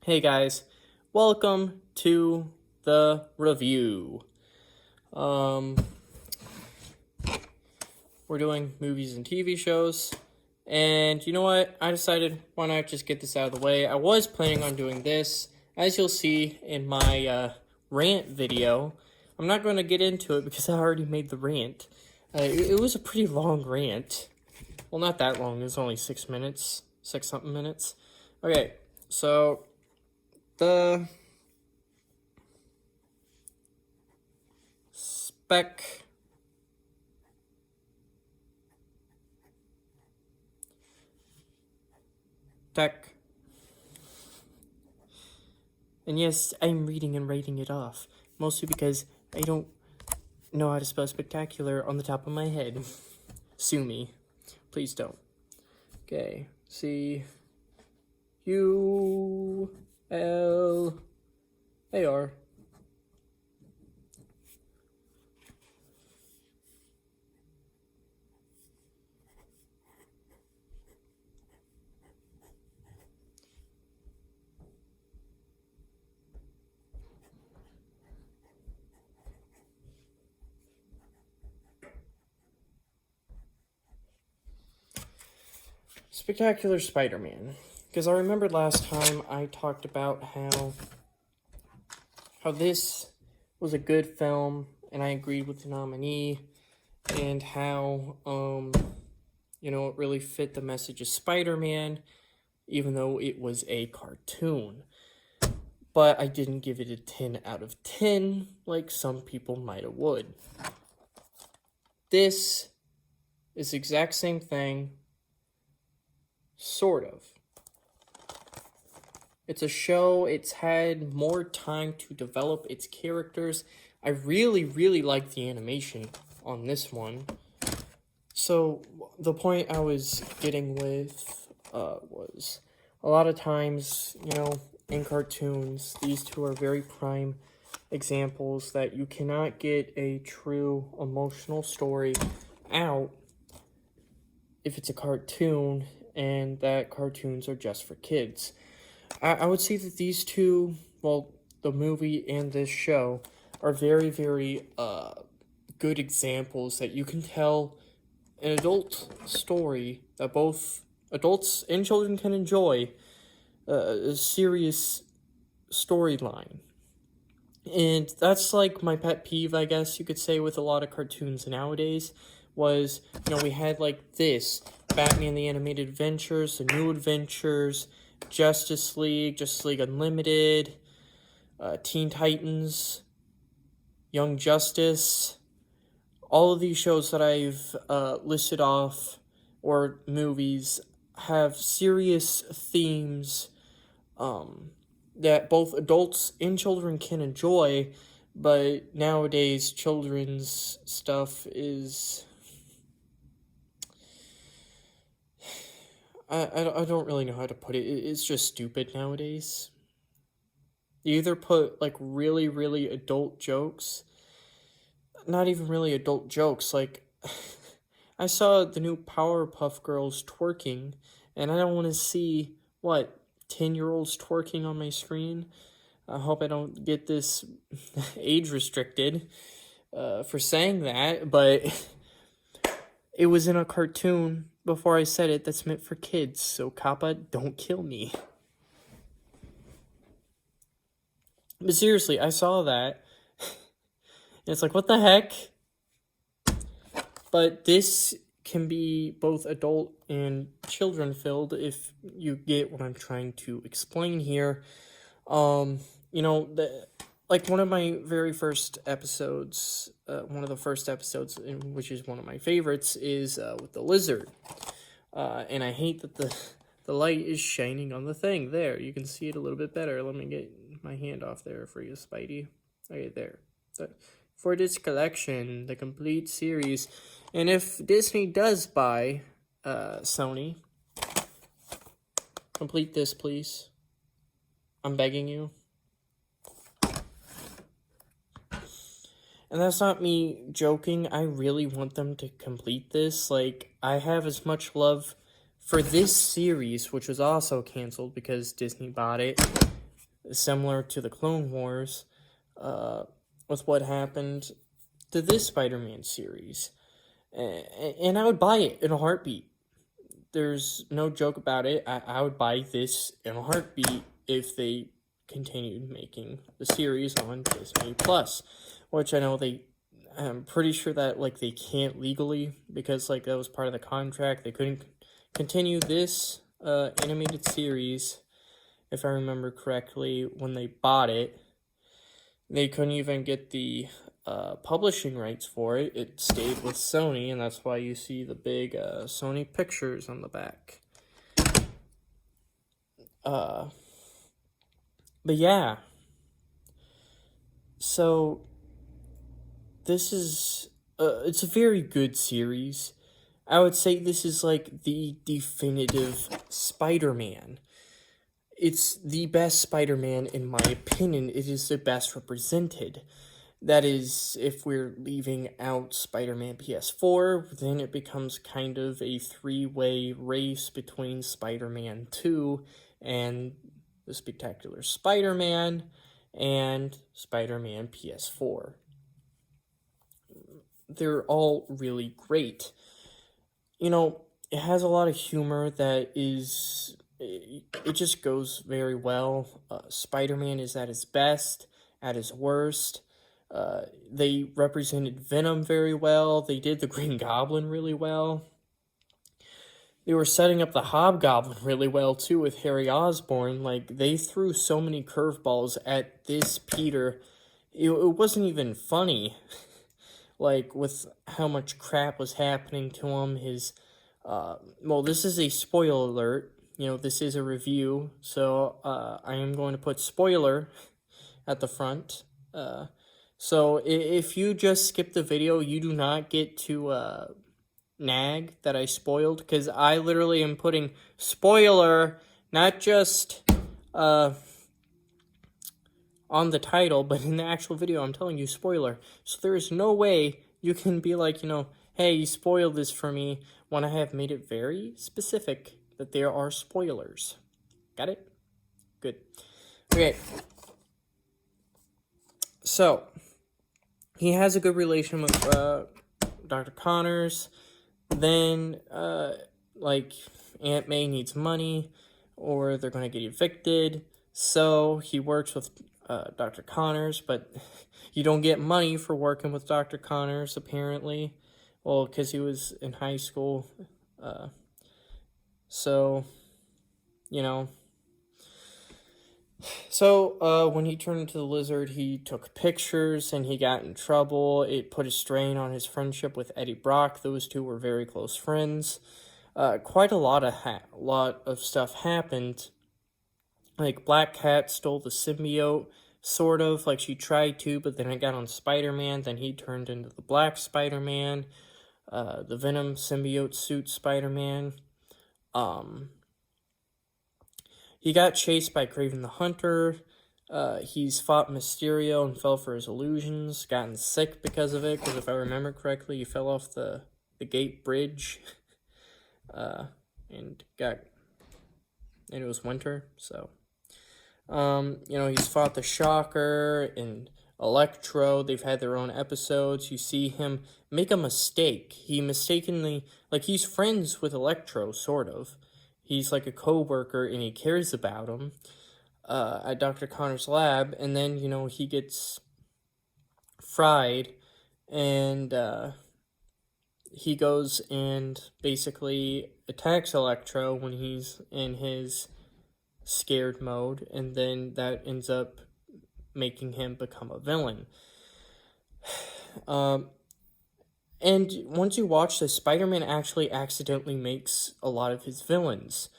Hey guys, welcome to the review. We're doing movies and TV shows, and you know what? I decided why not just get this out of the way. I was planning on doing this, as you'll see in my rant video. I'm not going to get into it because I already made the rant. It was a pretty long rant. Well, not that long. It was only 6 minutes, 6-something minutes. Okay, so the spec tech, and yes, I'm reading and writing it off, mostly because I don't know how to spell spectacular on the top of my head. Sue me. Please don't. Okay, C-U-L-A-R. Spectacular Spider-Man. Because I remembered last time I talked about how this was a good film, and I agreed with the nominee, and how, it really fit the message of Spider-Man, even though it was a cartoon. But I didn't give it a 10 out of 10, like some people might have would. This is the exact same thing, sort of. It's a show, it's had more time to develop its characters. I really, really like the animation on this one. So, the point I was getting with was a lot of times, in cartoons, these two are very prime examples that you cannot get a true emotional story out if it's a cartoon, and that cartoons are just for kids. I would say that these two, well, the movie and this show, are very, very good examples that you can tell an adult story that both adults and children can enjoy, a serious storyline. And that's like my pet peeve, I guess you could say, with a lot of cartoons nowadays, was, we had like this, Batman the Animated Adventures, the New Adventures, Justice League Unlimited, Teen Titans, Young Justice. All of these shows that I've listed off, or movies, have serious themes that both adults and children can enjoy, but nowadays children's stuff is... I don't really know how to put it. It's just stupid nowadays. You either put, like, really, really adult jokes. Not even really adult jokes. Like, I saw the new Powerpuff Girls twerking, and I don't want to see, 10-year-olds twerking on my screen. I hope I don't get this age restricted for saying that, but it was in a cartoon. Before I said it, that's meant for kids, so Kappa, don't kill me. But seriously, I saw that, and it's like, what the heck? But this can be both adult and children-filled, if you get what I'm trying to explain here. Like one of my very first episodes, one of the first episodes, which is one of my favorites, is with the lizard. And I hate that the light is shining on the thing. There, you can see it a little bit better. Let me get my hand off there for you, Spidey. Okay, there. For this collection, the complete series, and if Disney does buy Sony, complete this, please. I'm begging you. And that's not me joking. I really want them to complete this. Like, I have as much love for this series, which was also canceled because Disney bought it, similar to the Clone Wars, with what happened to this Spider-Man series. And I would buy it in a heartbeat. There's no joke about it. I would buy this in a heartbeat if they continued making the series on Disney Plus, which I know I'm pretty sure that like they can't legally, because like that was part of the contract. They couldn't continue this animated series, if I remember correctly, when they bought it. They couldn't even get the publishing rights for it. It stayed with Sony, and that's why you see the big Sony pictures on the back. But yeah. So this is it's a very good series. I would say this is like the definitive Spider-Man. It's the best Spider-Man in my opinion. It is the best represented. That is, if we're leaving out Spider-Man PS4, then it becomes kind of a three-way race between Spider-Man 2 and the Spectacular Spider-Man and Spider-Man PS4. They're all really great. You know, it has a lot of humor that is... It just goes very well. Spider-Man is at his best, at his worst. They represented Venom very well. They did the Green Goblin really well. They were setting up the Hobgoblin really well, too, with Harry Osborn. Like, they threw so many curveballs at this Peter. It wasn't even funny. Like, with how much crap was happening to him. Well, this is a spoiler alert. You know, this is a review. So, I am going to put spoiler at the front. So, if you just skip the video, you do not get to, nag that I spoiled, because I literally am putting spoiler, not just on the title, but in the actual video I'm telling you spoiler. So there is no way you can be like, hey, you spoiled this for me, when I have made it very specific that there are spoilers. Got it? Good. Okay. So he has a good relation with Dr. Connors. Then, like, Aunt May needs money, or they're going to get evicted, so he works with Dr. Connors, but you don't get money for working with Dr. Connors, apparently, well, because he was in high school, so, So, when he turned into the Lizard, he took pictures, and he got in trouble. It put a strain on his friendship with Eddie Brock. Those two were very close friends. Quite a lot of stuff happened. Like, Black Cat stole the symbiote, sort of. Like, she tried to, but then it got on Spider-Man. Then he turned into the Black Spider-Man. The Venom symbiote suit Spider-Man. He got chased by Kraven the Hunter. He's fought Mysterio and fell for his illusions. Gotten sick because of it, because if I remember correctly, he fell off the gate bridge. And it was winter, so. He's fought the Shocker and Electro. They've had their own episodes. You see him make a mistake. He mistakenly, like, he's friends with Electro, sort of. He's like a co-worker, and he cares about him at Dr. Connor's lab. And then, he gets fried, and he goes and basically attacks Electro when he's in his scared mode. And then that ends up making him become a villain. And once you watch this, Spider-Man actually accidentally makes a lot of his villains.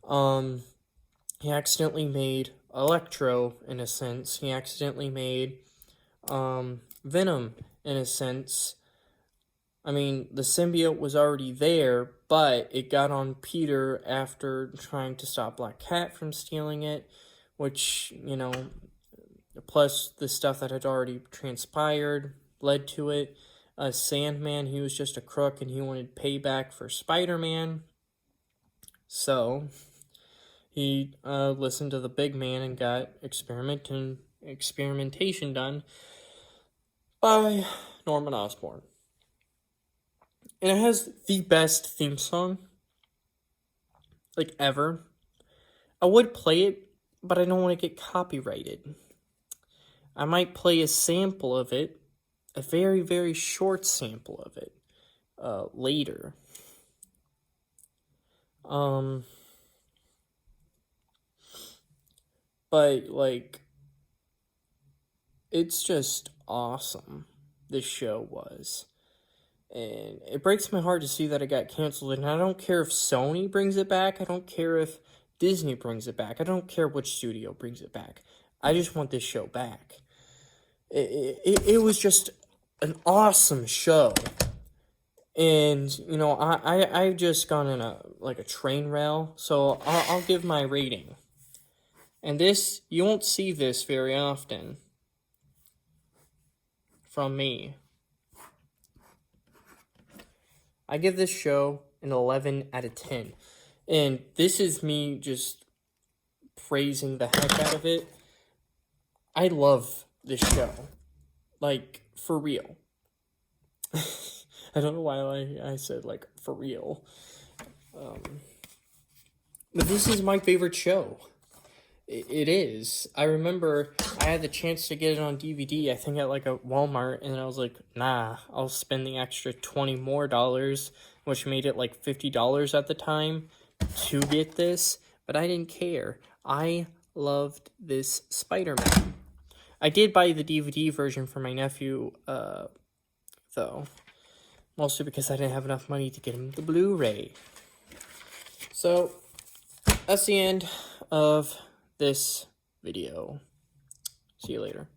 He accidentally made Electro, in a sense. He accidentally made Venom, in a sense. I mean, the symbiote was already there, but it got on Peter after trying to stop Black Cat from stealing it, which, plus the stuff that had already transpired led to it. Sandman, he was just a crook, and he wanted payback for Spider-Man. So, He listened to the big man and got experimentation done by Norman Osborn. And it has the best theme song, like, ever. I would play it, but I don't want to get copyrighted. I might play a sample of it, a very, very short sample of it, later. But, like, it's just awesome, this show was. And it breaks my heart to see that it got canceled, and I don't care if Sony brings it back, I don't care if Disney brings it back, I don't care which studio brings it back. I just want this show back. It was just an awesome show. And, you know, I've just gone in a train rail, so I'll give my rating. And this, you won't see this very often from me. I give this show an 11 out of 10. And this is me just praising the heck out of it. I love this show. Like, for real. I don't know why I said, like, for real. But this is my favorite show. It is. I remember I had the chance to get it on DVD, I think at like a Walmart, and I was like, nah, I'll spend the extra $20 more, which made it like $50 at the time, to get this, but I didn't care. I loved this Spider-Man. I did buy the DVD version for my nephew, though, mostly because I didn't have enough money to get him the Blu-ray. So, that's the end of this video. See you later.